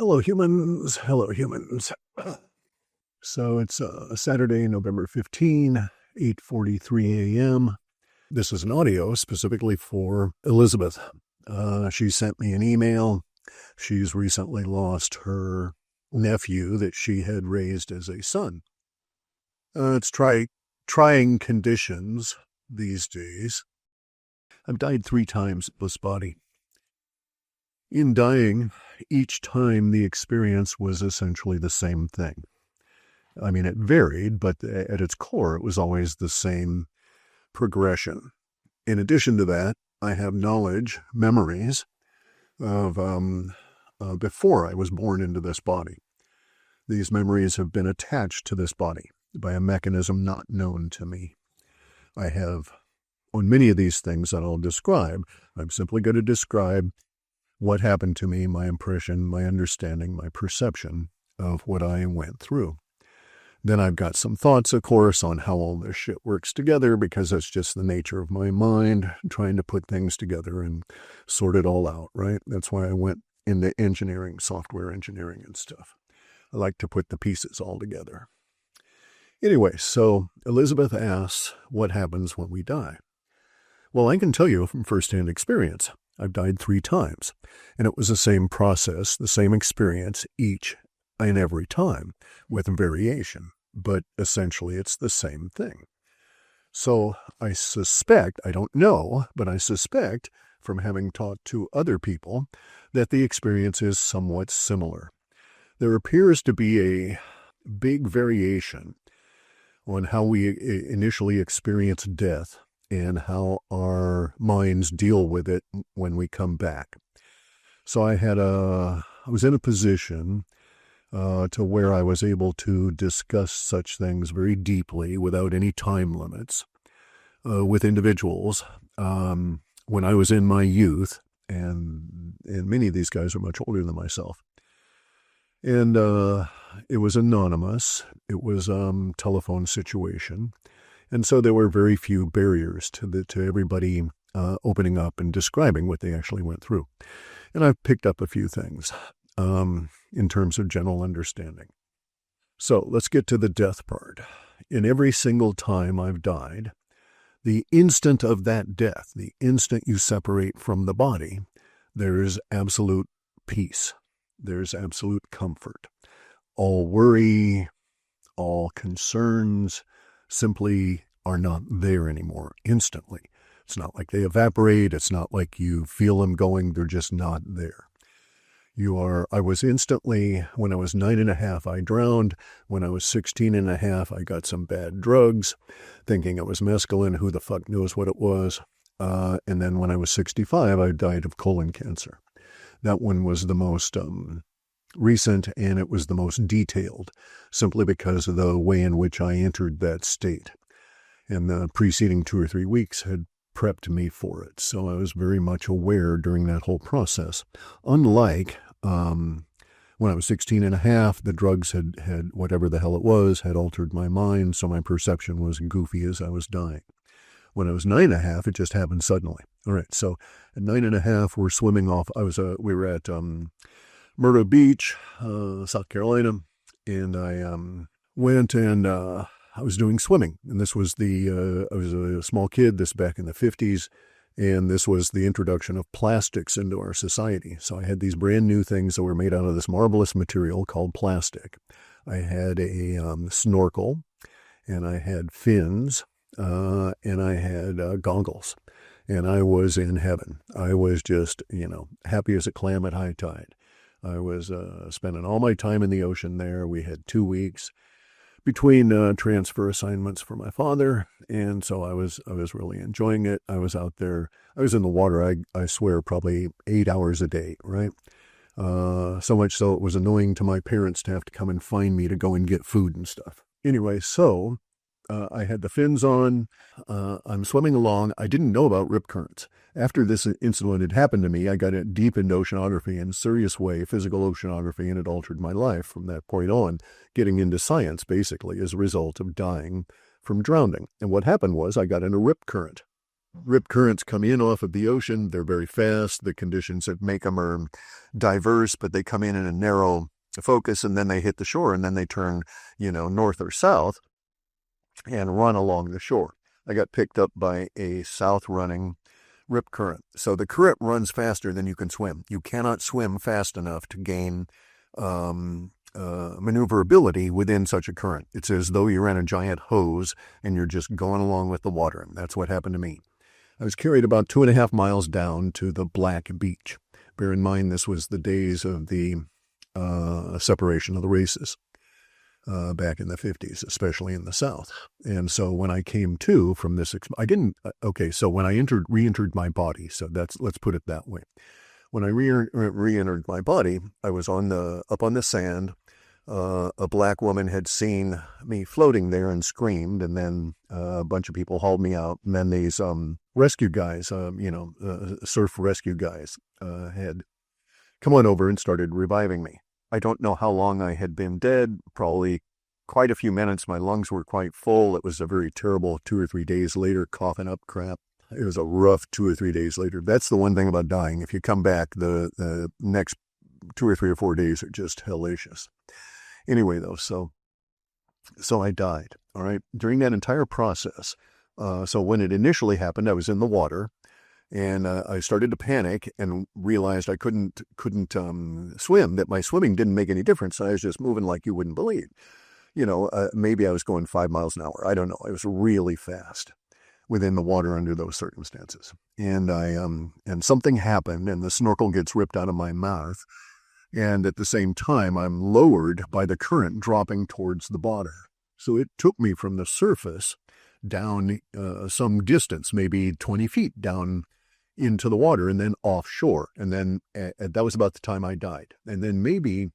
Hello, humans. Hello, humans. So it's Saturday, November 15, 8:43 a.m. This is an audio specifically for Elizabeth. She sent me an email. She's recently lost her nephew that she had raised as a son. It's trying conditions these days. I've died 3 times in this body. In dying, each time the experience was essentially the same thing. I mean, it varied, but at its core, it was always the same progression. In addition to that, I have knowledge, memories of before I was born into this body. These memories have been attached to this body by a mechanism not known to me. I have, on many of these things that I'll describe, I'm simply going to describe what happened to me, my impression, my understanding, my perception of what I went through. Then I've got some thoughts, of course, on how all this shit works together, because that's just the nature of my mind, trying to put things together and sort it all out, right? That's why I went into engineering, software engineering and stuff. I like to put the pieces all together. Anyway, so Elizabeth asks, what happens when we die? Well, I can tell you from firsthand experience. I've died 3 times, and it was the same process, the same experience each and every time, with variation, but essentially it's the same thing. So I suspect, I don't know, but I suspect from having talked to other people that the experience is somewhat similar. There appears to be a big variation on how we initially experience death and how our minds deal with it when we come back. So I was in a position to where I was able to discuss such things very deeply without any time limits with individuals when I was in my youth, and many of these guys are much older than myself. And it was anonymous. It was telephone situation. And so there were very few barriers to everybody opening up and describing what they actually went through. And I've picked up a few things in terms of general understanding. So let's get to the death part. In every single time I've died, the instant of that death, the instant you separate from the body, there's absolute peace. There's absolute comfort. All worry, all concerns, simply are not there anymore instantly. It's not like they evaporate. It's not like you feel them going. They're just not there. I was instantly, when I was 9.5, I drowned. When I was 16.5, I got some bad drugs, thinking it was mescaline. Who the fuck knows what it was? And then when I was 65, I died of colon cancer. That one was the most recent, and it was the most detailed, simply because of the way in which I entered that state. And the preceding 2 or 3 weeks had prepped me for it. So I was very much aware during that whole process. Unlike when I was 16.5, the drugs had whatever the hell it was, had altered my mind, so my perception was goofy as I was dying. When I was 9.5, it just happened suddenly. All right, so at 9.5, we're swimming off. We were at Myrtle Beach, South Carolina, and I went and I was doing swimming. And this was I was a small kid, this back in the 50s, and this was the introduction of plastics into our society. So I had these brand new things that were made out of this marvelous material called plastic. I had a snorkel, and I had fins, and I had goggles. And I was in heaven. I was just, happy as a clam at high tide. I was spending all my time in the ocean there. We had 2 weeks between transfer assignments for my father, and so I was really enjoying it. I was out there. I was in the water, I swear, probably 8 hours a day, right? So much so it was annoying to my parents to have to come and find me to go and get food and stuff. Anyway, so I had the fins on. I'm swimming along. I didn't know about rip currents. After this incident had happened to me, I got deep into oceanography in a serious way, physical oceanography, and it altered my life from that point on, getting into science, basically, as a result of dying from drowning. And what happened was I got in a rip current. Rip currents come in off of the ocean. They're very fast. The conditions that make them are diverse, but they come in a narrow focus, and then they hit the shore, and then they turn, north or south and run along the shore. I got picked up by a south-running rip current. So the current runs faster than you can swim. You cannot swim fast enough to gain maneuverability within such a current. It's as though you're in a giant hose and you're just going along with the water. And that's what happened to me. I was carried about 2.5 miles down to the Black Beach. Bear in mind, this was the days of the separation of the races back in the 50s, especially in the South. And so when I came to from this, so when I re-entered my body, so let's put it that way. When I re-entered my body, I was up on the sand. A black woman had seen me floating there and screamed, and then a bunch of people hauled me out. And then these rescue guys, surf rescue guys, had come on over and started reviving me. I don't know how long I had been dead, probably quite a few minutes. My lungs were quite full. It was a very terrible 2 or 3 days later, coughing up crap. It was a rough 2 or 3 days later. That's the one thing about dying. If you come back, the next 2 or 3 or 4 days are just hellacious. Anyway, though, so I died, all right? During that entire process, so when it initially happened, I was in the water, and I started to panic and realized I couldn't swim, that my swimming didn't make any difference. I was just moving like you wouldn't believe. Maybe I was going 5 miles an hour. I don't know. It was really fast within the water under those circumstances. And and something happened, and the snorkel gets ripped out of my mouth. And at the same time, I'm lowered by the current dropping towards the bottom. So it took me from the surface down some distance, maybe 20 feet down into the water, and then offshore. And then that was about the time I died. And then maybe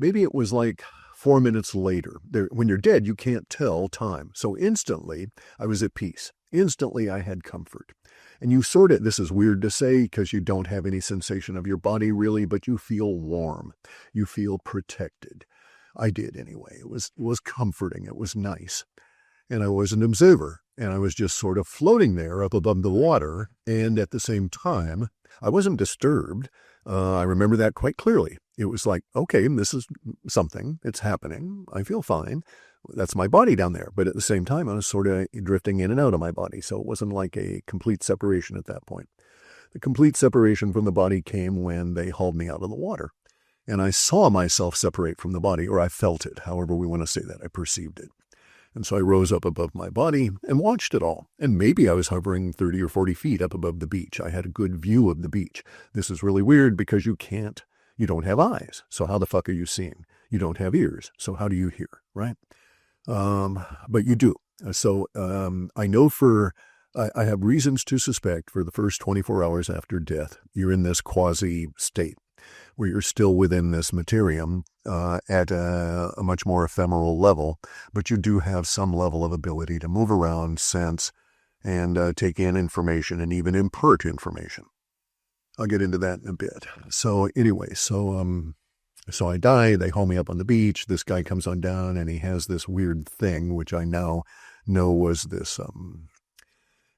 it was like 4 minutes later. When you're dead, you can't tell time. So instantly, I was at peace. Instantly, I had comfort. And you this is weird to say because you don't have any sensation of your body really, but you feel warm. You feel protected. I did anyway. It was comforting. It was nice. And I was an observer, and I was just sort of floating there up above the water. And at the same time, I wasn't disturbed. I remember that quite clearly. It was like, okay, this is something. It's happening. I feel fine. That's my body down there. But at the same time, I was sort of drifting in and out of my body. So it wasn't like a complete separation at that point. The complete separation from the body came when they hauled me out of the water. And I saw myself separate from the body, or I felt it, however we want to say that. I perceived it. And so I rose up above my body and watched it all. And maybe I was hovering 30 or 40 feet up above the beach. I had a good view of the beach. This is really weird because you don't have eyes. So how the fuck are you seeing? You don't have ears. So how do you hear, right? But you do. So I know I have reasons to suspect for the first 24 hours after death, you're in this quasi state where you're still within this materium at a much more ephemeral level, but you do have some level of ability to move around, sense, and take in information and even impart information. I'll get into that in a bit. So anyway, so I die. They haul me up on the beach. This guy comes on down, and he has this weird thing, which I now know was this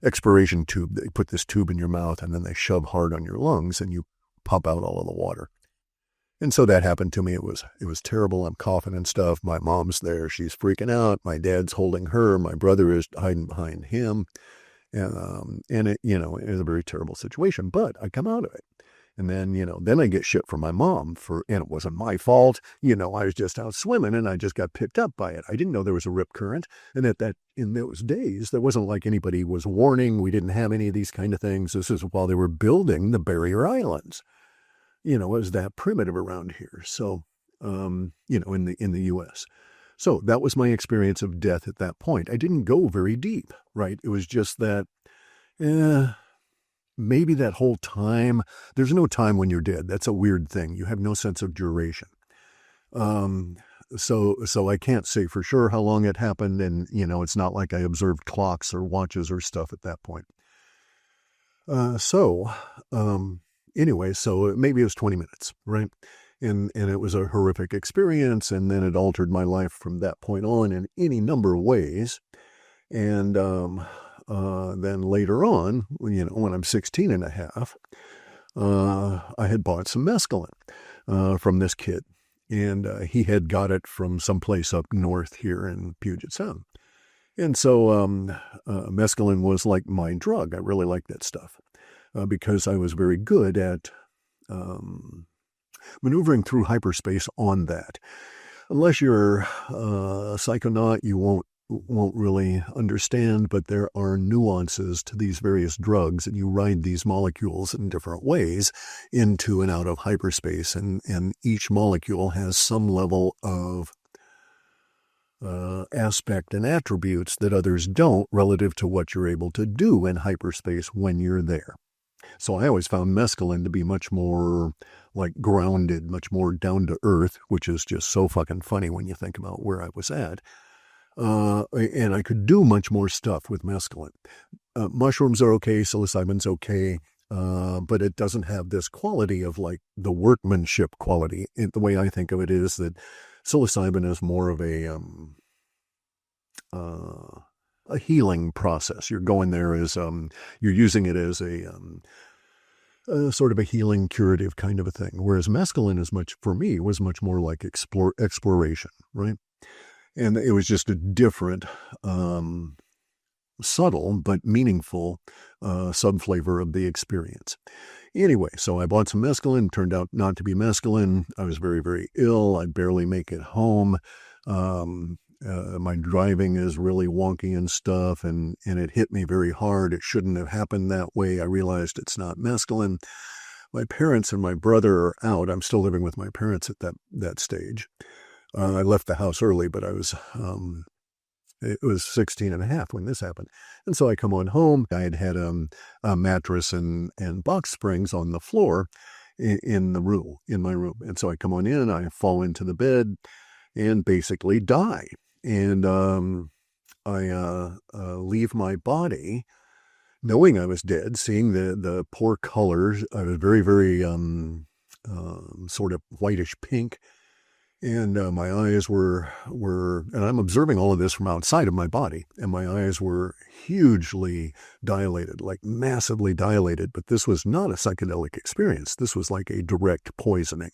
expiration tube. They put this tube in your mouth, and then they shove hard on your lungs, and you pump out all of the water. And so that happened to me. It was terrible. I'm coughing and stuff. My mom's there. She's freaking out. My dad's holding her. My brother is hiding behind him. And it was a very terrible situation. But I come out of it. And then, then I get shit from my mom and it wasn't my fault. I was just out swimming and I just got picked up by it. I didn't know there was a rip current. And in those days, there wasn't like anybody was warning. We didn't have any of these kind of things. This is while they were building the barrier islands. It was that primitive around here. So, in the U.S. So that was my experience of death at that point. I didn't go very deep, right? It was just that, maybe that whole time, there's no time when you're dead. That's a weird thing. You have no sense of duration. So I can't say for sure how long it happened. And, it's not like I observed clocks or watches or stuff at that point. Anyway, so maybe it was 20 minutes, right? And it was a horrific experience. And then it altered my life from that point on in any number of ways. And then later on, when I'm 16 and a half, I had bought some mescaline from this kid. And he had got it from someplace up north here in Puget Sound. And so mescaline was like my drug. I really liked that stuff because I was very good at maneuvering through hyperspace on that. Unless you're a psychonaut, you won't really understand, but there are nuances to these various drugs, and you ride these molecules in different ways into and out of hyperspace, and each molecule has some level of aspect and attributes that others don't relative to what you're able to do in hyperspace when you're there. So I always found mescaline to be much more like grounded, much more down to earth, which is just so fucking funny when you think about where I was at. And I could do much more stuff with mescaline. Mushrooms are okay, psilocybin's okay, but it doesn't have this quality of like the workmanship quality. The way I think of it is that psilocybin is more of a healing process. You're going there as you're using it as a sort of a healing, curative kind of a thing. Whereas mescaline was much more like exploration, right? And it was just a different, subtle but meaningful subflavor of the experience. Anyway, so I bought some mescaline. Turned out not to be mescaline. I was very, very ill. I'd barely make it home. My driving is really wonky and stuff, and it hit me very hard. It shouldn't have happened that way. I realized it's not mescaline. My parents and my brother are out. I'm still living with my parents at that stage. I left the house early, but it was 16 and a half when this happened. And so I come on home. I had a mattress and box springs on the floor in my room. And so I come on in, I fall into the bed and basically die. And I leave my body knowing I was dead, seeing the poor colors. I was very, very sort of whitish pink. And my eyes were, and I'm observing all of this from outside of my body, and my eyes were hugely dilated, like massively dilated. But this was not a psychedelic experience. This was like a direct poisoning.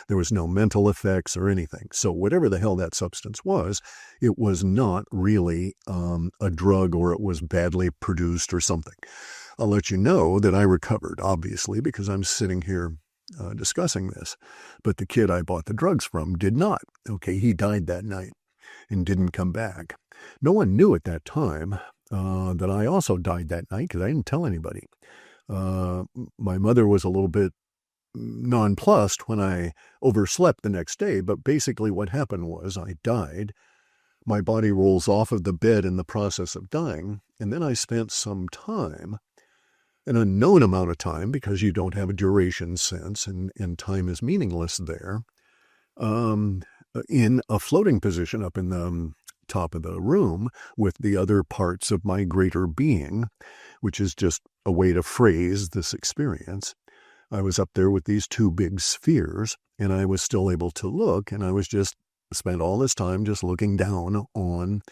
There was no mental effects or anything. So whatever the hell that substance was, it was not really a drug, or it was badly produced or something. I'll let you know that I recovered, obviously, because I'm sitting here discussing this, but the kid I bought the drugs from did not. Okay, he died that night and didn't come back. No one knew at that time that I also died that night because I didn't tell anybody. My mother was a little bit nonplussed when I overslept the next day, but basically what happened was I died. My body rolls off of the bed in the process of dying, and then I spent some time, an unknown amount of time, because you don't have a duration sense and time is meaningless there, in a floating position up in the top of the room with the other parts of my greater being, which is just a way to phrase this experience. I was up there with these two big spheres, and I was still able to look, and I was just spent all this time just looking down on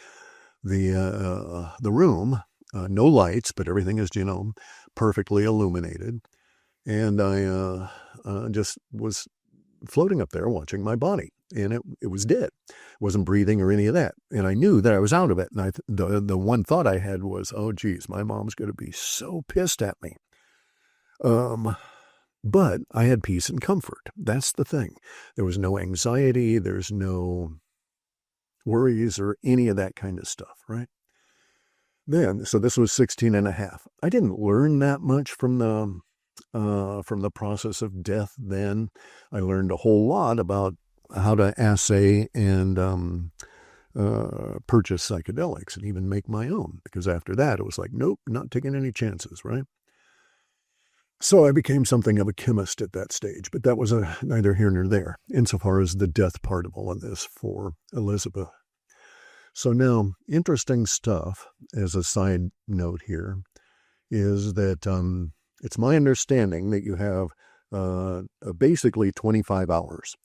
the room. No lights, but everything is, perfectly illuminated. And I just was floating up there watching my body, and it was dead. Wasn't breathing or any of that. And I knew that I was out of it. And the one thought I had was, oh, geez, my mom's going to be so pissed at me. But I had peace and comfort. That's the thing. There was no anxiety. There's no worries or any of that kind of stuff, right? So this was 16 and a half. I didn't learn that much from the process of death then. I learned a whole lot about how to assay and purchase psychedelics and even make my own, because after that it was like, nope, not taking any chances, right? So I became something of a chemist at that stage, but that was neither here nor there insofar as the death part of all of this for Elizabeth. So now, interesting stuff as a side note here is that it's my understanding that you have basically 25 hours,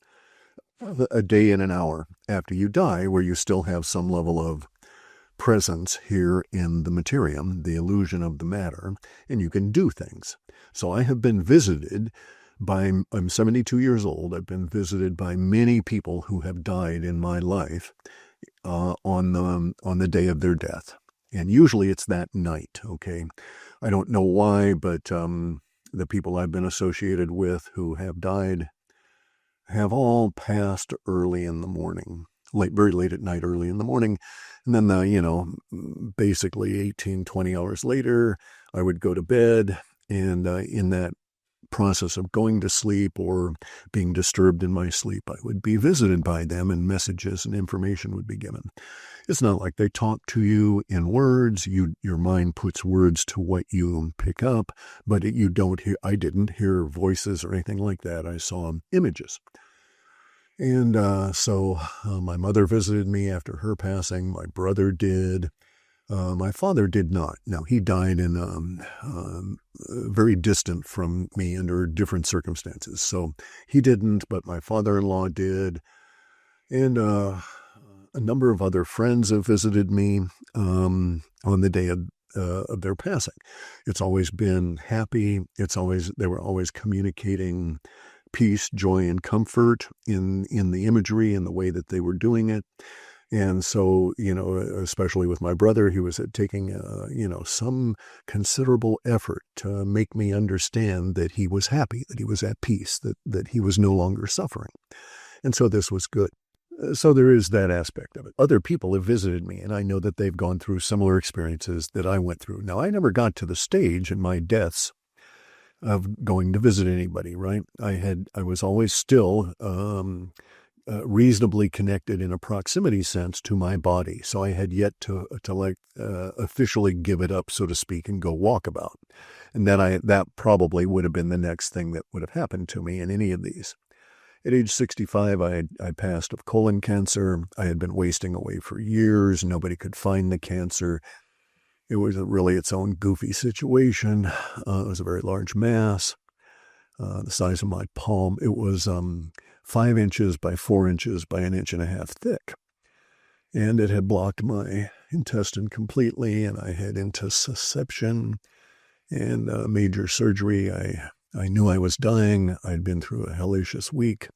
a day and an hour after you die, where you still have some level of presence here in the materium, the illusion of the matter, and you can do things. So I have been visited by, I'm 72 years old, I've been visited by many people who have died in my life on the day of their death. And usually it's that night, okay? I don't know why, but the people I've been associated with who have died have all passed early in the morning, very late at night, early in the morning. And then, basically 18, 20 hours later, I would go to bed. And in that process of going to sleep or being disturbed in my sleep, I would be visited by them, and messages and information would be given. It's not like they talk to you in words. Your mind puts words to what you pick up, but you don't hear. I didn't hear voices or anything like that. I saw images. And so my mother visited me after her passing. My brother did. My father did not. Now, he died in very distant from me under different circumstances. So he didn't, but my father-in-law did. And a number of other friends have visited me on the day of their passing. It's always been happy. They were always communicating peace, joy, and comfort in the imagery and the way that they were doing it. And so, especially with my brother, he was taking, some considerable effort to make me understand that he was happy, that he was at peace, that he was no longer suffering. And so this was good. So there is that aspect of it. Other people have visited me, and I know that they've gone through similar experiences that I went through. Now, I never got to the stage in my deaths of going to visit anybody, right? I was always still reasonably connected in a proximity sense to my body. So I had yet to officially give it up, so to speak, and go walkabout. And that probably would have been the next thing that would have happened to me in any of these. At age 65, I passed of colon cancer. I had been wasting away for years. Nobody could find the cancer. It was really its own goofy situation. It was a very large mass, the size of my palm. It was 5 inches by 4 inches by 1.5 inches thick. And it had blocked my intestine completely, and I had intussusception and major surgery. I knew I was dying. I'd been through a hellacious week.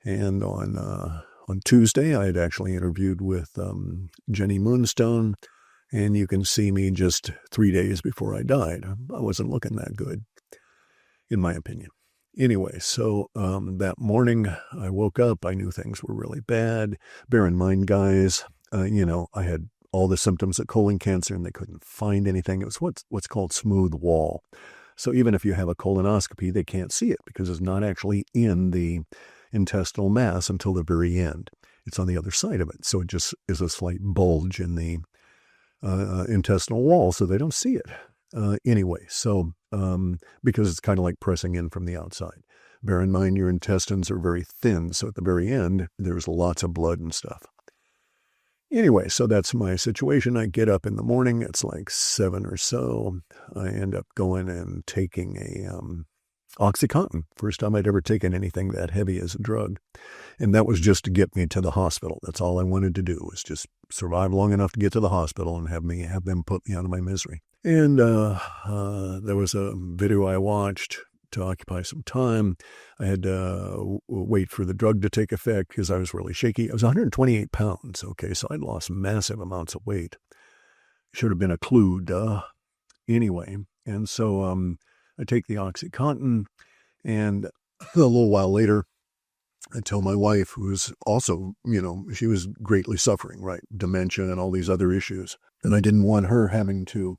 And on Tuesday, I had actually interviewed with Jenny Moonstone, and you can see me just 3 days before I died. I wasn't looking that good, in my opinion. Anyway, so that morning I woke up. I knew things were really bad. Bear in mind, guys, I had all the symptoms of colon cancer, and they couldn't find anything. It was what's called smooth wall. So even if you have a colonoscopy, they can't see it because it's not actually in the intestinal mass until the very end. It's on the other side of it. So it just is a slight bulge in the intestinal wall, so they don't see it. Anyway, so because it's kind of like pressing in from the outside. Bear in mind, your intestines are very thin, so at the very end, there's lots of blood and stuff. Anyway, so that's my situation. I get up in the morning. It's like 7 or so. I end up going and taking a OxyContin. First time I'd ever taken anything that heavy as a drug. And that was just to get me to the hospital. That's all I wanted to do, was just survive long enough to get to the hospital and have them put me out of my misery. And there was a video I watched to occupy some time. I had to wait for the drug to take effect because I was really shaky. I was 128 pounds, okay, so I'd lost massive amounts of weight. Should have been a clue, duh. Anyway, and so I take the OxyContin, and a little while later, I tell my wife, who's also, she was greatly suffering, right? Dementia and all these other issues. And I didn't want her having to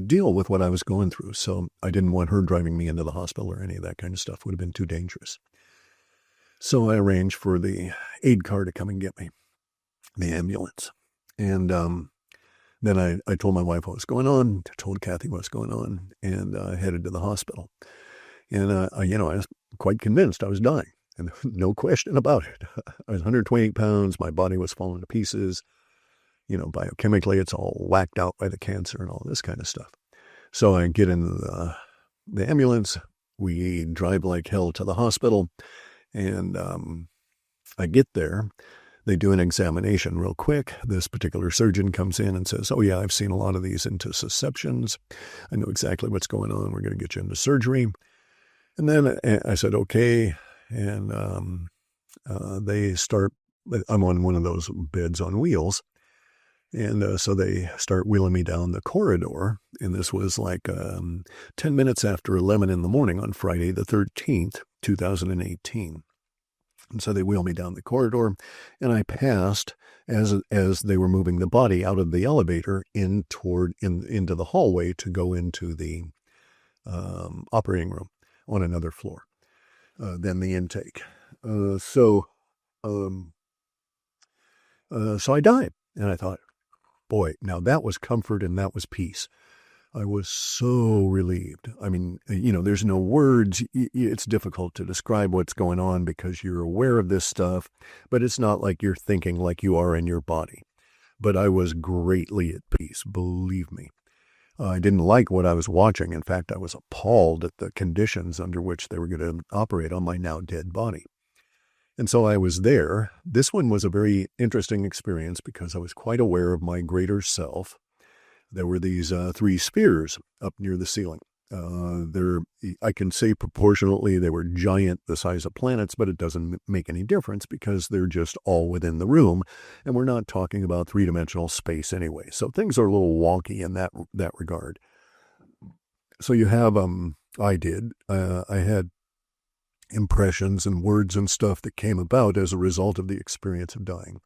deal with what I was going through. So I didn't want her driving me into the hospital or any of that kind of stuff. Would have been too dangerous. So I arranged for the aid car to come and get me, the ambulance. And then I told my wife what was going on, told Kathy what was going on, and headed to the hospital. And, I was quite convinced I was dying. And no question about it. I was 128 pounds. My body was falling to pieces. Biochemically, it's all whacked out by the cancer and all this kind of stuff. So I get in the ambulance. We drive like hell to the hospital. And I get there. They do an examination real quick. This particular surgeon comes in and says, oh, yeah, I've seen a lot of these intussusceptions. I know exactly what's going on. We're going to get you into surgery. And then I said, okay. And they start, I'm on one of those beds on wheels. And so they start wheeling me down the corridor. And this was like 10 minutes after 11 in the morning on Friday the 13th, 2018. And so they wheel me down the corridor, and I passed as they were moving the body out of the elevator into the hallway to go into the operating room on another floor. Then the intake. So I died, and I thought, boy, now that was comfort and that was peace. I was so relieved. I mean, there's no words. It's difficult to describe what's going on because you're aware of this stuff, but it's not like you're thinking like you are in your body. But I was greatly at peace, believe me. I didn't like what I was watching. In fact, I was appalled at the conditions under which they were going to operate on my now dead body. And so I was there. This one was a very interesting experience because I was quite aware of my greater self. There were these 3 spheres up near the ceiling. I can say proportionately they were giant, the size of planets, but it doesn't make any difference because they're just all within the room, and we're not talking about 3-dimensional space anyway. So things are a little wonky in that regard. So you have, I had impressions and words and stuff that came about as a result of the experience of dying.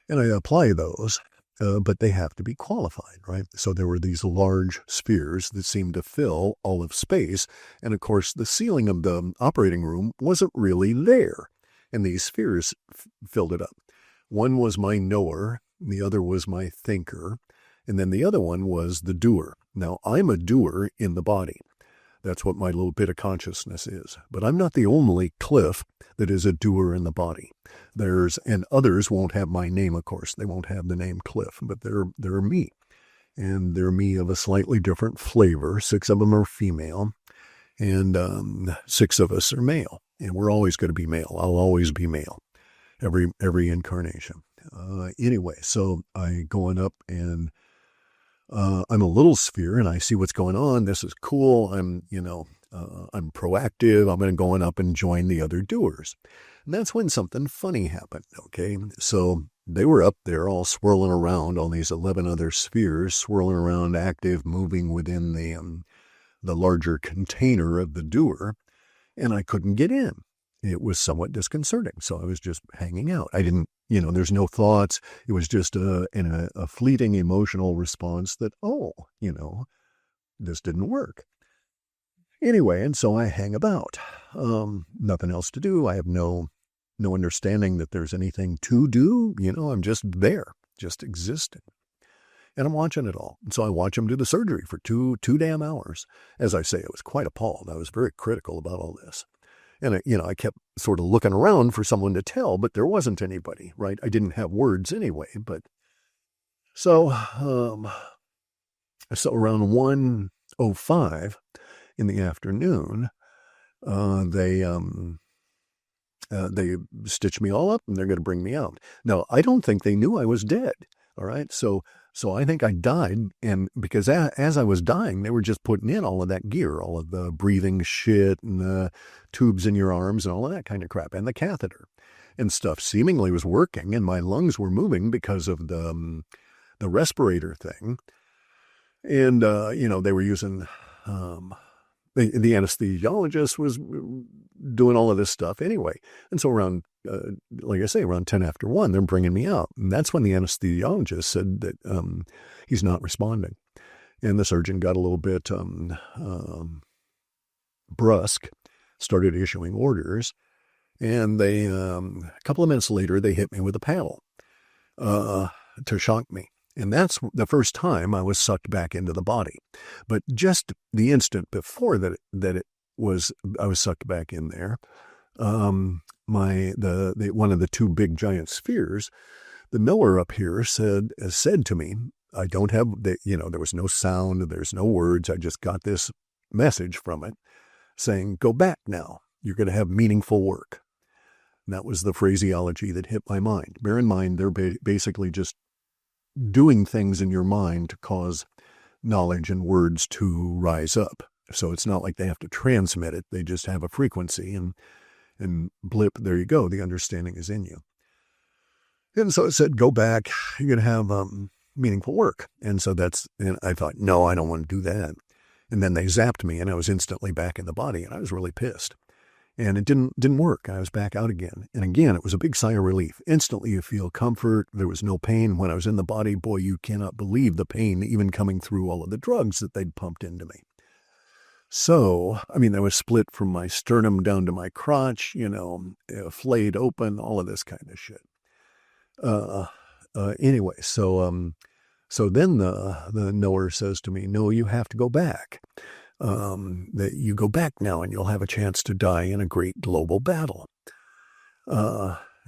And I apply those. But they have to be qualified, right? So there were these large spheres that seemed to fill all of space. And of course, the ceiling of the operating room wasn't really there. And these spheres filled it up. One was my knower, the other was my thinker, and then the other one was the doer. Now, I'm a doer in the body. That's what my little bit of consciousness is. But I'm not the only Clif that is a doer in the body. And others won't have my name, of course. They won't have the name Clif, but they're me. And they're me of a slightly different flavor. 6 of them are female, and 6 of us are male. And we're always going to be male. I'll always be male, every incarnation. Anyway, so I going up and I'm a little sphere and I see what's going on. This is cool. I'm proactive. I'm going to go up and join the other doers. And that's when something funny happened. Okay. So they were up there all swirling around, all these 11 other spheres swirling around, active, moving within the larger container of the doer. And I couldn't get in. It was somewhat disconcerting. So I was just hanging out. I didn't, there's no thoughts. It was just a fleeting emotional response that, this didn't work. Anyway, and so I hang about. Nothing else to do. I have no understanding that there's anything to do. I'm just there, just existing. And I'm watching it all. And so I watch him do the surgery for two damn hours. As I say, I was quite appalled. I was very critical about all this. And, I kept sort of looking around for someone to tell, but there wasn't anybody, right? I didn't have words anyway, but so around 1:05 in the afternoon, they stitched me all up and they're going to bring me out. Now, I don't think they knew I was dead. All right. So I think I died, and because as I was dying, they were just putting in all of that gear, all of the breathing shit and the tubes in your arms and all of that kind of crap, and the catheter and stuff seemingly was working, and my lungs were moving because of the respirator thing. And, they were using, the anesthesiologist was doing all of this stuff anyway. And so around, like I say, around 10 after 1, they're bringing me out. And that's when the anesthesiologist said that he's not responding. And the surgeon got a little bit brusque, started issuing orders. And they, a couple of minutes later, they hit me with a paddle to shock me. And that's the first time I was sucked back into the body. But just the instant before I was sucked back in there, one of the 2 big giant spheres, the knower up here said to me, I don't have there was no sound, there's no words. I just got this message from it saying, go back now. You're going to have meaningful work. That was the phraseology that hit my mind. Bear in mind, they're basically just doing things in your mind to cause knowledge and words to rise up. So it's not like they have to transmit it. They just have a frequency, and blip, there you go. The understanding is in you. And so it said, go back. You're going to have meaningful work. And I thought, no, I don't want to do that. And then they zapped me, and I was instantly back in the body, and I was really pissed. And it didn't work. I was back out again. And again, it was a big sigh of relief. Instantly, you feel comfort. There was no pain. When I was in the body, boy, you cannot believe the pain even coming through all of the drugs that they'd pumped into me. So, I mean, I was split from my sternum down to my crotch, flayed open, all of this kind of shit. Anyway, so then the knower says to me, no, you have to go back. That you go back now and you'll have a chance to die in a great global battle.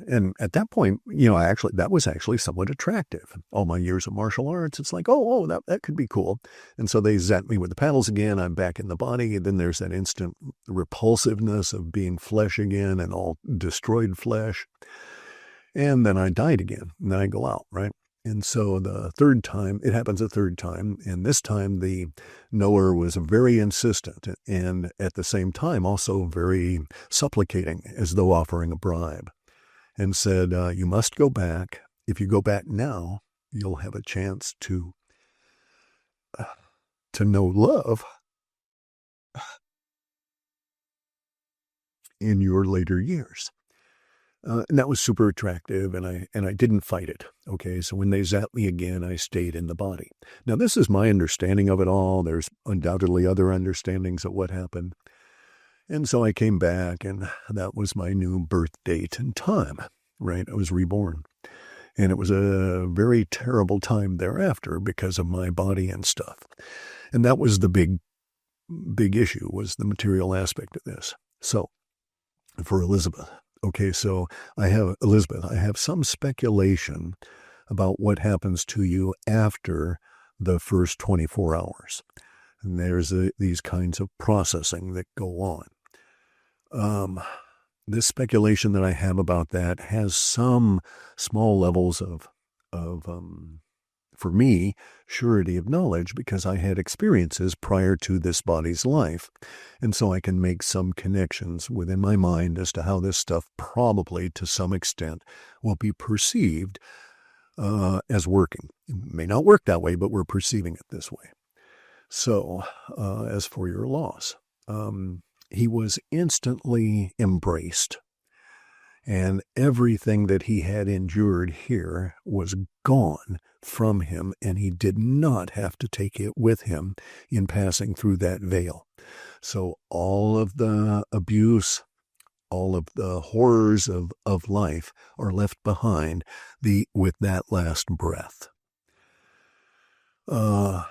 And at that point, that was actually somewhat attractive. All my years of martial arts, it's like, that could be cool. And so they zapped me with the paddles again. I'm back in the body. And then there's that instant repulsiveness of being flesh again and all destroyed flesh. And then I died again. And then I go out, right? And so the third time, it happens a third time. And this time the knower was very insistent and at the same time also very supplicating, as though offering a bribe, and said, you must go back. If you go back now, you'll have a chance to know love in your later years. And that was super attractive, and I didn't fight it. Okay, so when they zapped me again, I stayed in the body. Now, this is my understanding of it all. There's undoubtedly other understandings of what happened. And so I came back, and that was my new birth date and time, right? I was reborn. And it was a very terrible time thereafter because of my body and stuff. And that was the big issue, was the material aspect of this. So, for Elizabeth. Okay, so I have some speculation about what happens to you after the first 24 hours. And there's these kinds of processing that go on. This speculation that I have about that has some small levels of for me, surety of knowledge, because I had experiences prior to this body's life. And so I can make some connections within my mind as to how this stuff probably, to some extent, will be perceived as working. It may not work that way, but we're perceiving it this way. So, as for your loss, he was instantly embraced. And everything that he had endured here was gone from him, and he did not have to take it with him in passing through that veil. So all of the abuse, all of the horrors of life are left behind with that last breath. I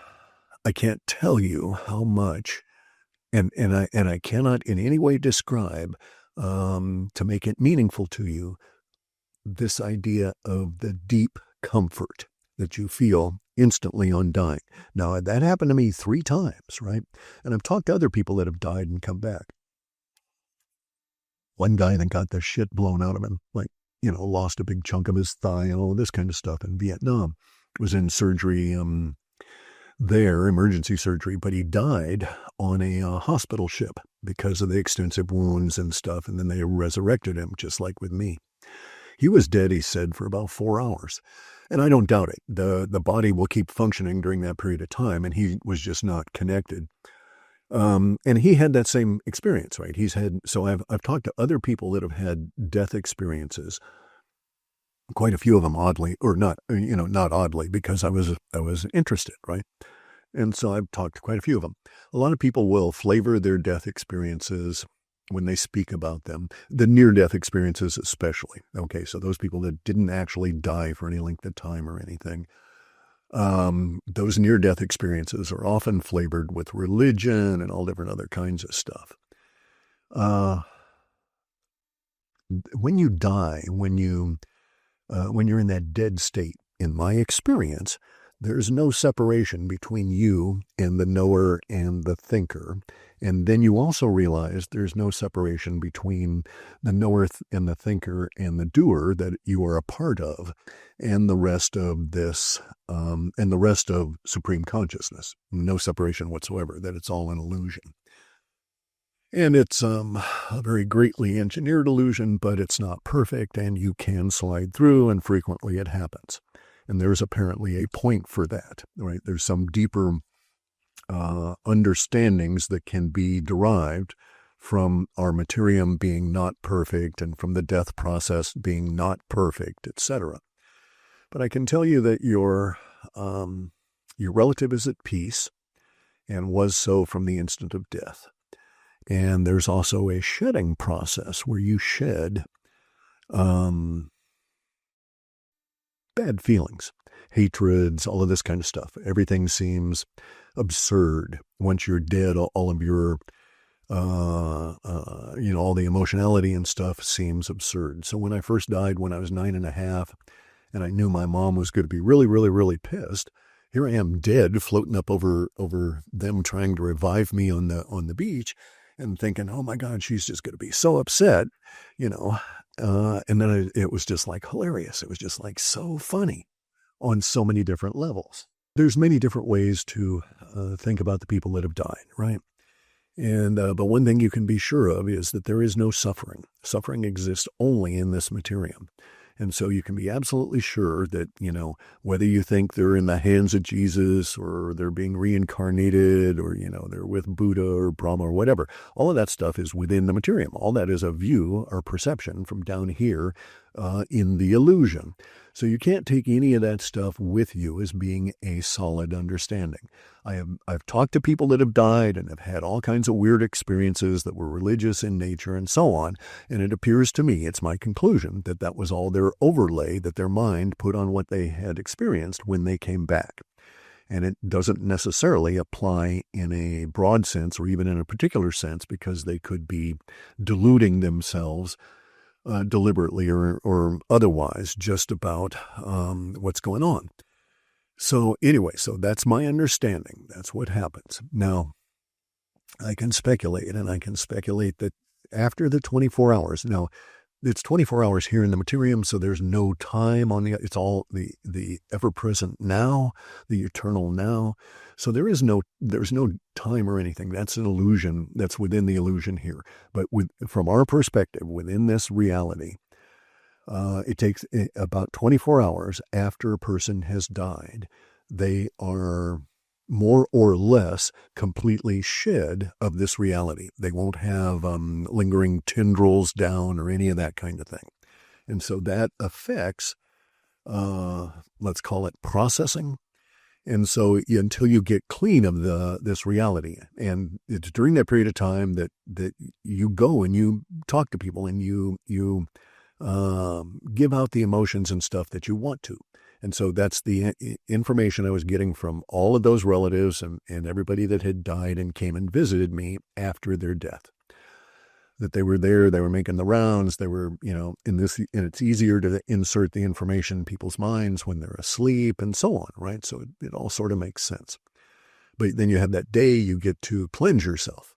can't tell you how much, and I cannot in any way describe, to make it meaningful to you, this idea of the deep comfort that you feel instantly on dying. Now, that happened to me 3 times, right? And I've talked to other people that have died and come back. One guy that got the shit blown out of him, lost a big chunk of his thigh and all of this kind of stuff in Vietnam. Was in surgery emergency surgery, but he died on a hospital ship because of the extensive wounds and stuff, and then they resurrected him, just like with me. He was dead, he said, for about 4 hours, and I don't doubt it. The body will keep functioning during that period of time, and he was just not connected. And he had that same experience, right? I've talked to other people that have had death experiences. Quite a few of them, oddly, or not oddly, because I was interested, right? And so I've talked to quite a few of them. A lot of people will flavor their death experiences when they speak about them, the near-death experiences especially. Okay, so those people that didn't actually die for any length of time or anything, those near-death experiences are often flavored with religion and all different other kinds of stuff. When you die, when you're in that dead state, in my experience, There's no separation between you and the knower and the thinker. And then you also realize there's no separation between the knower and the thinker and the doer that you are a part of, and the rest of this, and the rest of supreme consciousness. No separation whatsoever, that it's all an illusion. And it's a very greatly engineered illusion, but it's not perfect, and you can slide through, and frequently it happens. And there's apparently a point for that, right? There's some deeper understandings that can be derived from our materium being not perfect and from the death process being not perfect, etc. But I can tell you that your relative is at peace and was so from the instant of death. And there's also a shedding process where you shed bad feelings, hatreds, all of this kind of stuff. Everything seems absurd. Once you're dead, all of your, all the emotionality and stuff seems absurd. So when I first died when I was 9.5, and I knew my mom was going to be really, really, really pissed, here I am dead, floating up over them trying to revive me on the beach, and thinking, oh my God, she's just going to be so upset, and then it was just like hilarious. It was just like so funny on so many different levels. There's many different ways to think about the people that have died, right? And but one thing you can be sure of is that there is no suffering. Suffering exists only in this materium. And so you can be absolutely sure that, whether you think they're in the hands of Jesus or they're being reincarnated or, they're with Buddha or Brahma or whatever, all of that stuff is within the materium. All that is a view or perception from down here in the illusion. So you can't take any of that stuff with you as being a solid understanding. I've talked to people that have died and have had all kinds of weird experiences that were religious in nature and so on, and it appears to me, it's my conclusion, that was all their overlay that their mind put on what they had experienced when they came back. And it doesn't necessarily apply in a broad sense or even in a particular sense, because they could be deluding themselves deliberately or otherwise just about what's going on. So anyway, so that's my understanding. That's what happens. Now, I can speculate, and I can speculate that after the 24 hours, now it's 24 hours here in the materium, so there's no time it's all the ever-present now, the eternal now. So there's no time or anything. That's an illusion. That's within the illusion here. But from our perspective, within this reality, it takes about 24 hours after a person has died. They are more or less completely shed of this reality. They won't have lingering tendrils down or any of that kind of thing. And so that affects, let's call it processing. And so until you get clean of this reality, and it's during that period of time that you go and you talk to people and you give out the emotions and stuff that you want to. And so that's the information I was getting from all of those relatives and everybody that had died and came and visited me after their death. That they were there, they were making the rounds, they were, and it's easier to insert the information in people's minds when they're asleep and so on, right? So it all sort of makes sense. But then you have that day you get to cleanse yourself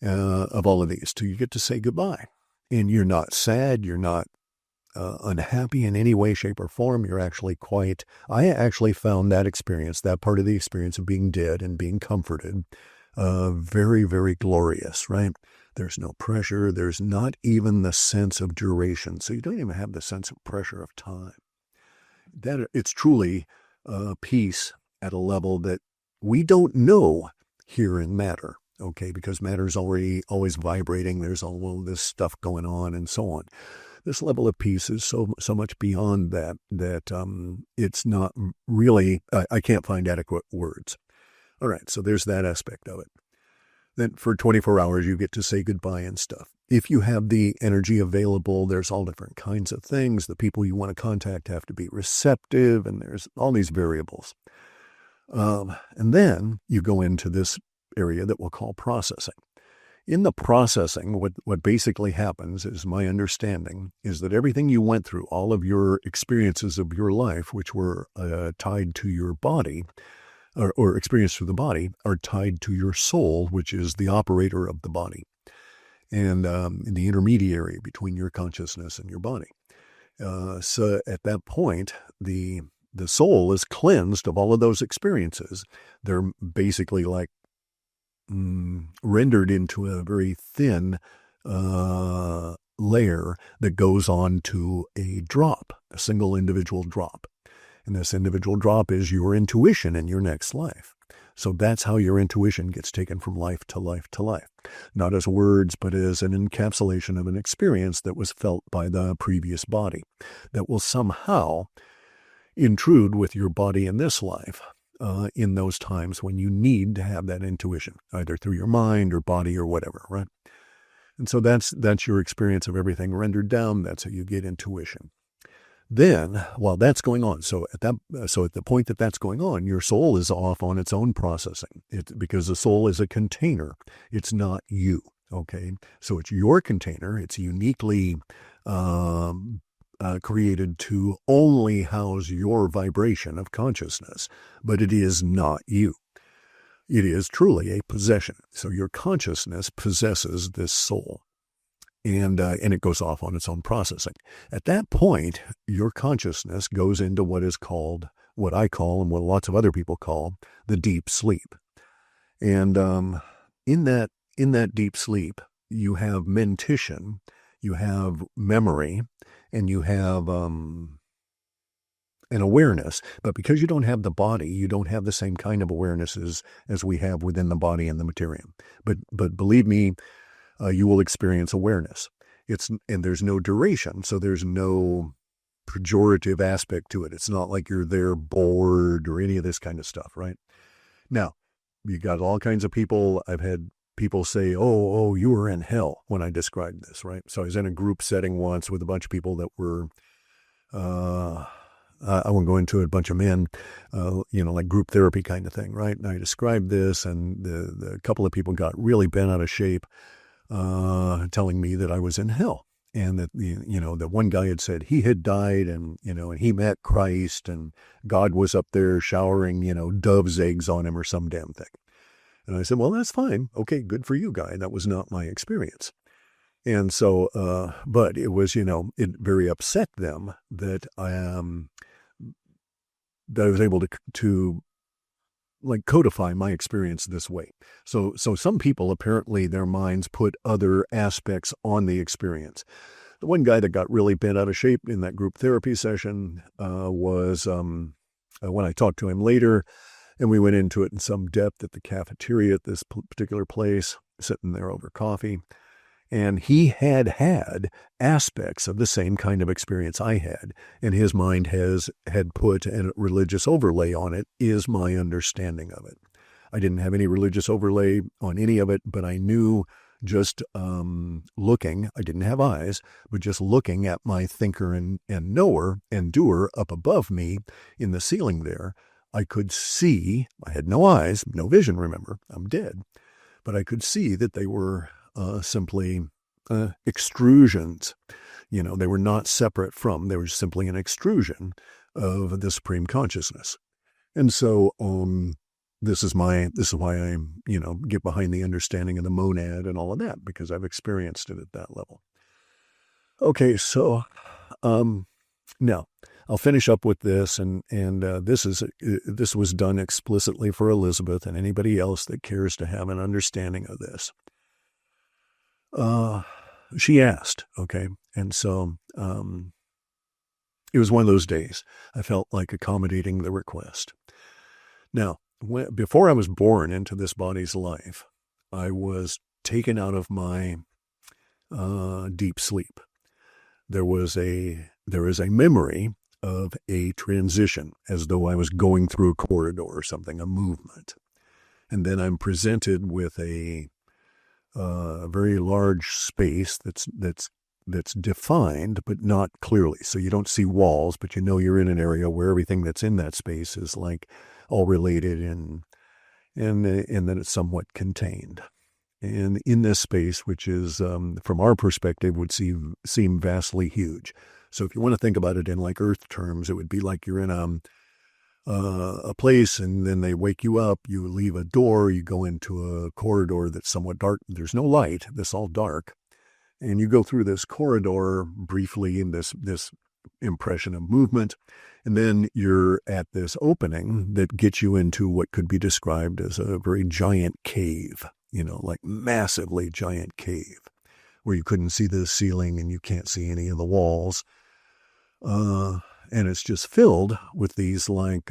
of all of these. So you get to say goodbye. And you're not sad, you're not unhappy in any way, shape, or form. You're actually I actually found that experience, that part of the experience of being dead and being comforted, very, very glorious, right? There's no pressure. There's not even the sense of duration. So you don't even have the sense of pressure of time. That it's truly peace at a level that we don't know here in matter, okay? Because matter is always vibrating. There's all this stuff going on and so on. This level of peace is so much beyond that it's not really, I can't find adequate words. All right, so there's that aspect of it. Then for 24 hours, you get to say goodbye and stuff. If you have the energy available, there's all different kinds of things. The people you want to contact have to be receptive, and there's all these variables. And then you go into this area that we'll call processing. In the processing, what basically happens is, my understanding is that everything you went through, all of your experiences of your life, which were tied to your body, or experienced through the body, are tied to your soul, which is the operator of the body, and the intermediary between your consciousness and your body. So at that point, the soul is cleansed of all of those experiences. They're basically like rendered into a very thin layer that goes on to a drop, a single individual drop. And this individual drop is your intuition in your next life. So that's how your intuition gets taken from life to life to life. Not as words, but as an encapsulation of an experience that was felt by the previous body, that will somehow intrude with your body in this life. In those times when you need to have that intuition, either through your mind or body or whatever, right? And so that's your experience of everything rendered down. That's how you get intuition. Then, while that's going on, so at the point that that's going on, your soul is off on its own processing. Because the soul is a container. It's not you, okay? So it's your container. It's uniquely created to only house your vibration of consciousness, but it is not you. It is truly a possession. So your consciousness possesses this soul, and it goes off on its own processing. At that point, your consciousness goes into what I call, and what lots of other people call, the deep sleep. And in that deep sleep, you have mentition, you have memory, and you have an awareness. But because you don't have the body, you don't have the same kind of awarenesses as we have within the body and the materium. But believe me, you will experience awareness. And there's no duration, so there's no pejorative aspect to it. It's not like you're there bored or any of this kind of stuff, right? Now, you got all kinds of people. I've had people say, oh, you were in hell when I described this, right? So I was in a group setting once with a bunch of people that were, I won't go into it, a bunch of men, like group therapy kind of thing, right? And I described this, and the couple of people got really bent out of shape, telling me that I was in hell. And that, that one guy had said he had died, and he met Christ, and God was up there showering, dove's eggs on him or some damn thing. And I said, well, that's fine. Okay, good for you, guy. That was not my experience. And so, but it was, it very upset them that I was able to like codify my experience this way. So some people, apparently their minds put other aspects on the experience. The one guy that got really bent out of shape in that group therapy session was, when I talked to him later, and we went into it in some depth at the cafeteria at this particular place, sitting there over coffee. And he had aspects of the same kind of experience I had. And his mind had put a religious overlay on it, is my understanding of it. I didn't have any religious overlay on any of it, but I knew just looking, I didn't have eyes, but just looking at my thinker and knower and doer up above me in the ceiling there, I could see, I had no eyes, no vision, remember, I'm dead, but I could see that they were simply extrusions. They were not separate from, they were simply an extrusion of the Supreme Consciousness. And so this is why I, get behind the understanding of the monad and all of that, because I've experienced it at that level. Okay, so now I'll finish up with this, and this was done explicitly for Elizabeth and anybody else that cares to have an understanding of this. She asked, okay, and so it was one of those days. I felt like accommodating the request. Now, before I was born into this body's life, I was taken out of my deep sleep. There is a memory of a transition, as though I was going through a corridor or something, a movement. And then I'm presented with a very large space that's defined, but not clearly. So you don't see walls, but you're in an area where everything that's in that space is like all related and that it's somewhat contained. And in this space, which is, from our perspective, would seem vastly huge. So if you want to think about it in like Earth terms, it would be like you're in a place, and then they wake you up, you leave a door, you go into a corridor that's somewhat dark. There's no light, this all dark. And you go through this corridor briefly in this impression of movement. And then you're at this opening that gets you into what could be described as a very giant cave, like massively giant cave, where you couldn't see the ceiling and you can't see any of the walls. And it's just filled with these like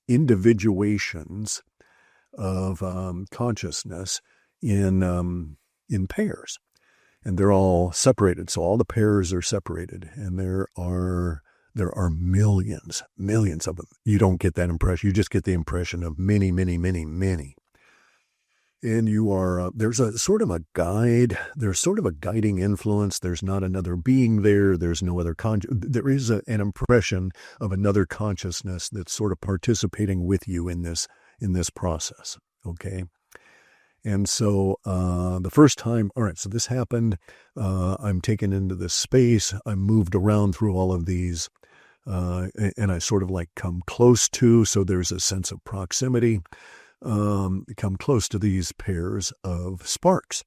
individuations of consciousness in pairs. And they're all separated. So all the pairs are separated, and there are millions of them. You don't get that impression. You just get the impression of many, many, many, many. And you are, there's a sort of a guide. There's sort of a guiding influence. There's not another being there. There's no other there is an impression of another consciousness that's sort of participating with you in this process. Okay. And so the first time, all right, so this happened. I'm taken into this space. I'm moved around through all of these, and I sort of like come close to, so there's a sense of proximity, come close to these pairs of sparks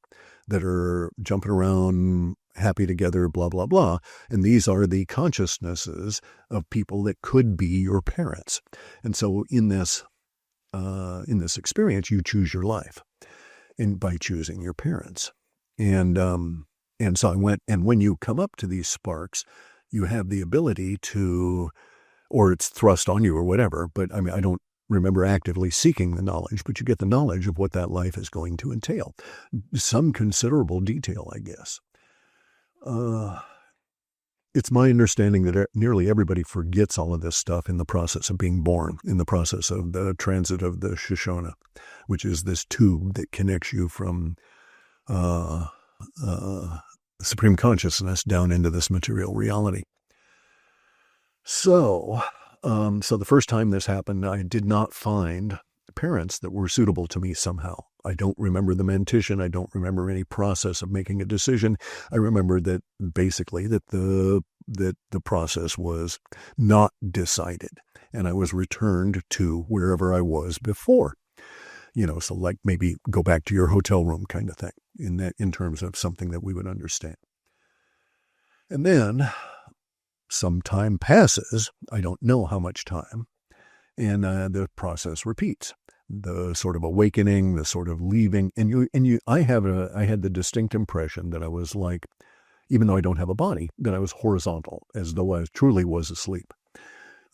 that are jumping around, happy together, blah, blah, blah. And these are the consciousnesses of people that could be your parents. And so in this experience, you choose your life. And by choosing your parents. And so I went, and when you come up to these sparks, you have the ability to, or it's thrust on you or whatever, but I mean, I don't remember actively seeking the knowledge, but you get the knowledge of what that life is going to entail. Some considerable detail, I guess. It's my understanding that nearly everybody forgets all of this stuff in the process of being born, in the process of the transit of the Shoshana, which is this tube that connects you from supreme consciousness down into this material reality. So the first time this happened, I did not find parents that were suitable to me somehow. I don't remember the mentition. I don't remember any process of making a decision. I remember that basically that the process was not decided, and I was returned to wherever I was before. So like maybe go back to your hotel room kind of thing in terms of something that we would understand. And then some time passes. I don't know how much time. And the process repeats. The sort of awakening, the sort of leaving, I had the distinct impression that I was like, even though I don't have a body, that I was horizontal, as though I truly was asleep.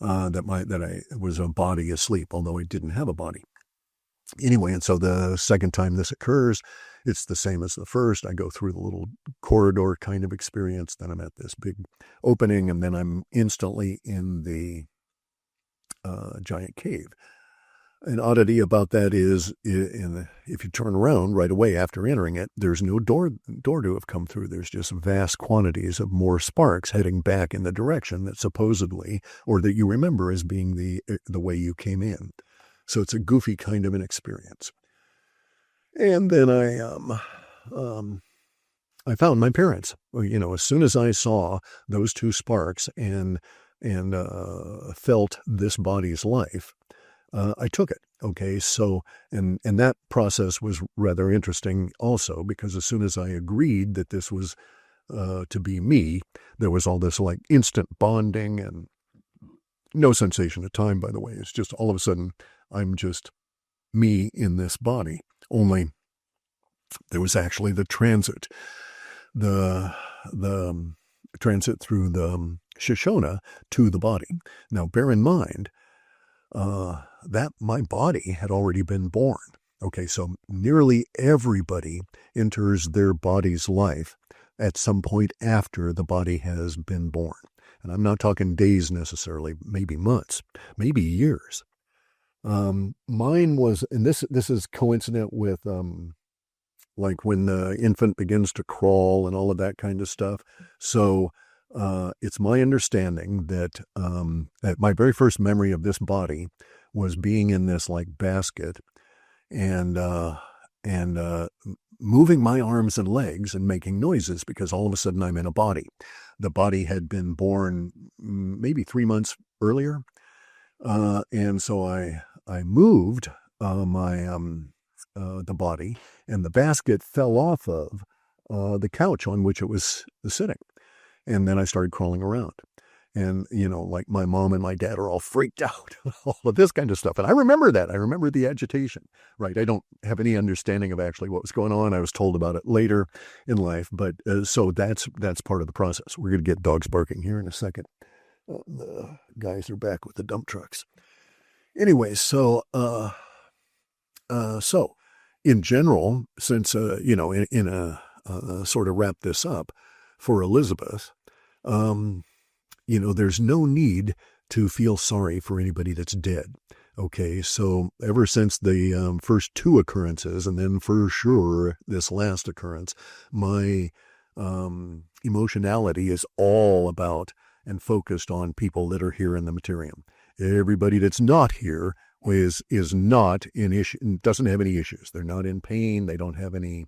That I was a body asleep, although I didn't have a body. Anyway, and so the second time this occurs, it's the same as the first. I go through the little corridor kind of experience. Then I'm at this big opening, and then I'm instantly in the giant cave. An oddity about that is, if you turn around right away after entering it, there's no door to have come through. There's just vast quantities of more sparks heading back in the direction that supposedly, or that you remember as being the way you came in. So it's a goofy kind of an experience. And then I found my parents. As soon as I saw those two sparks and felt this body's life, I took it. Okay. So, and that process was rather interesting also, because as soon as I agreed that this was, to be me, there was all this like instant bonding and no sensation of time, by the way. It's just all of a sudden, I'm just me in this body. Only there was actually the transit, the transit through the Shoshana to the body. Now, bear in mind, that my body had already been born. Okay, so nearly everybody enters their body's life at some point after the body has been born. And I'm not talking days necessarily, maybe months, maybe years. Mine was, and this is coincident with, like when the infant begins to crawl and all of that kind of stuff. So, it's my understanding that my very first memory of this body was being in this like basket, and moving my arms and legs and making noises because all of a sudden I'm in a body. The body had been born maybe 3 months earlier. And so I moved the body, and the basket fell off of the couch on which it was sitting. And then I started crawling around. And, like my mom and my dad are all freaked out, all of this kind of stuff. And I remember that. I remember the agitation, right? I don't have any understanding of actually what was going on. I was told about it later in life. But so that's part of the process. We're going to get dogs barking here in a second. The guys are back with the dump trucks. Anyway, so in general, since, in a sort of wrap this up for Elizabeth, there's no need to feel sorry for anybody that's dead. Okay, so ever since the first 2 occurrences, and then for sure this last occurrence, my emotionality is all about and focused on people that are here in the materium. Everybody that's not here is not in issue, doesn't have any issues. They're not in pain. They don't have any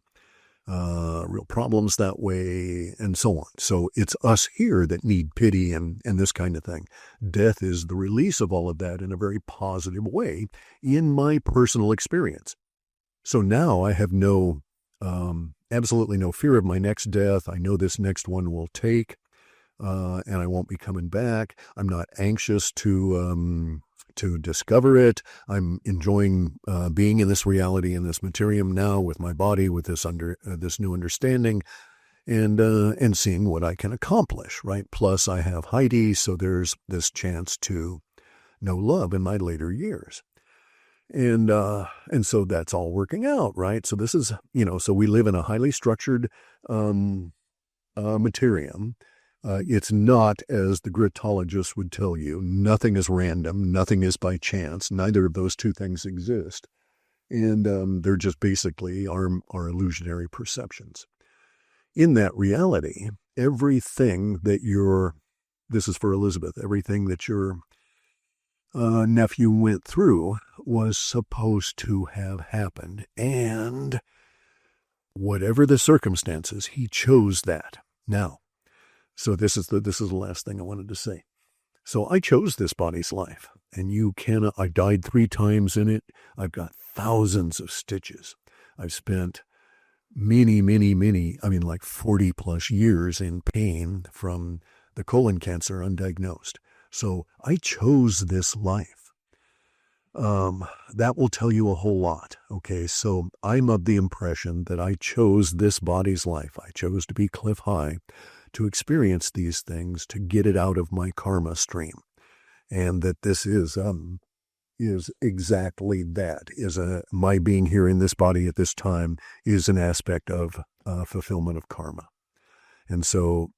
real problems that way, and so on. So it's us here that need pity and this kind of thing. Death is the release of all of that in a very positive way in my personal experience. So now I have absolutely no fear of my next death. I know this next one will take, and I won't be coming back. I'm not anxious to discover it. I'm enjoying being in this reality, in this materium now with my body, with this new understanding, and seeing what I can accomplish, right? Plus I have Heidi, so there's this chance to know love in my later years. And so that's all working out, right? So this is, so we live in a highly structured materium. It's not, as the gritologist would tell you, nothing is random, nothing is by chance. Neither of those two things exist. And they're just basically our illusionary perceptions. In that reality, everything that this is for Elizabeth, everything that your nephew went through was supposed to have happened. And whatever the circumstances, he chose that. Now, so this is the last thing I wanted to say. So I chose this body's life, and I died 3 times in it. I've got thousands of stitches. I've spent many, like 40 plus years in pain from the colon cancer undiagnosed. So I chose this life. That will tell you a whole lot. Okay, so I'm of the impression that I chose this body's life. I chose to be Clif High, to experience these things, to get it out of my karma stream. And that this is exactly that. My being here in this body at this time is an aspect of fulfillment of karma. And so,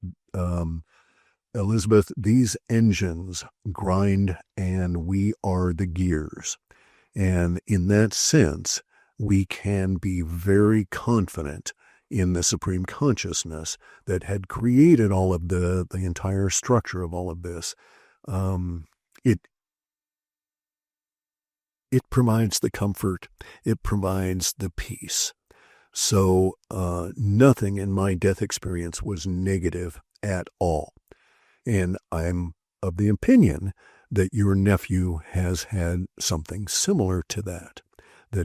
Elizabeth, these engines grind and we are the gears. And in that sense, we can be very confident in the Supreme Consciousness that had created all of the entire structure of all of this. It provides the comfort. It provides the peace. So nothing in my death experience was negative at all. And I'm of the opinion that your nephew has had something similar to that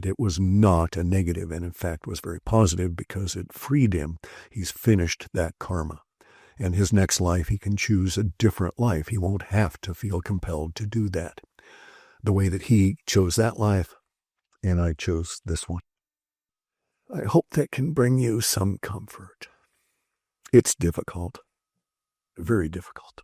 it was not a negative, and in fact was very positive because it freed him. He's finished that karma. And his next life, he can choose a different life. He won't have to feel compelled to do that. The way that he chose that life, and I chose this one. I hope that can bring you some comfort. It's difficult, very difficult.